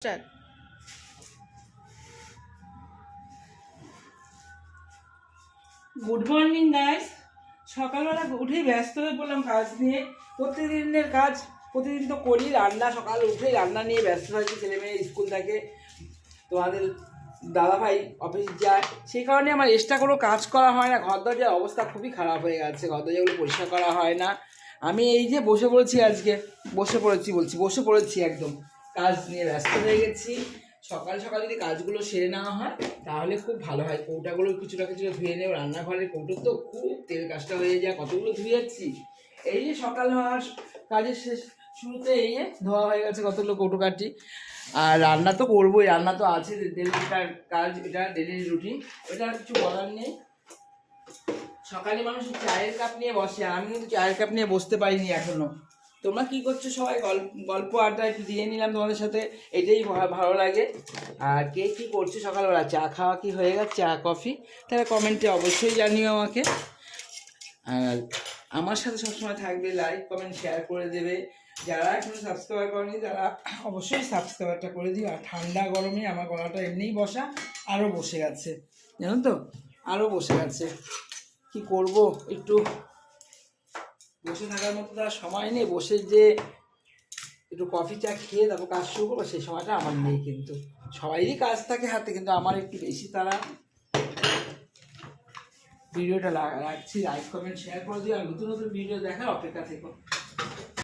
Start. Good morning guys. সকালবেলা উঠেই ব্যস্ত হয়ে পড়লাম কাজ নিয়ে। প্রতিদিনের কাজ প্রতিদিন তো করি, রান্না সকাল উঠেই রান্না নিয়ে ব্যস্ত থাকি। ছেলে মেয়ে স্কুল থাকে, তোমাদের দাদাভাই অফিস যায়, সেই কারণে আমার এক্সট্রা কোনো কাজ করা হয় না। ঘর দরজার অবস্থা খুবই খারাপ হয়ে গেছে, ঘর দরজাগুলো পরিষ্কার করা হয় না। আমি এই যে বসে পড়েছি, আজকে বসে পড়েছি একদম কাজ নিয়ে ব্যস্ত হয়ে গেছি। সকাল সকাল যদি কাজগুলো সেরে নেওয়া হয় তাহলে খুব ভালো হয়। কৌটাগুলো কিছুটা ধুয়ে নেব। রান্নাঘরের কৌটো তো খুব তেল কাজটা হয়ে যায়, কতগুলো ধুয়ে যাচ্ছি। এই যে সকাল হওয়ার কাজের শেষ শুরুতে এই যে ধোয়া হয়ে গেছে কতগুলো কৌটো কাটি। আর রান্না তো করবোই, রান্না তো আছে, ডেলিটার কাজ, এটা ডেলি রুটিন, এটা কিছু বলার নেই। সকালে মানুষ চায়ের কাপ নিয়ে বসে, আমি কিন্তু চায়ের কাপ নিয়ে বসতে পারিনি এখনো। তোমরা কি করছো সবাই? গল্প আড্ডা একটু দিয়ে নিলাম তোমাদের সাথে, এটাই ভালো লাগে। আর কে কি করছে সকালবেলা, চা খাওয়া কি হয়ে গেছে, চা কফি, তাহলে কমেন্টে অবশ্যই জানিও আমাকে। আর আমার সাথে সবসময় থাকবে, লাইক কমেন্ট শেয়ার করে দেবে। যারা এখনো সাবস্ক্রাইব করেনি তারা অবশ্যই সাবস্ক্রাইবটা করে দিও। আর ঠান্ডা গরমে আমার গলাটা এমনিই বসা, আরও বসে গেছে, জানো তো, আরও বসে গেছে। কি করব, একটু বসে থাকার মতো তার সময় নেই। বসে যে একটু কফি চা খেয়ে তারপর কাজ শুরু করবো, সেই সময়টা আমার নেই। কিন্তু সবারই কাজ থাকে হাতে, কিন্তু আমার একটু বেশি তারা। ভিডিওটা রাখছি, লাইক কমেন্ট শেয়ার করে দিও। আর নতুন নতুন ভিডিও দেখার অপেক্ষা থেকো।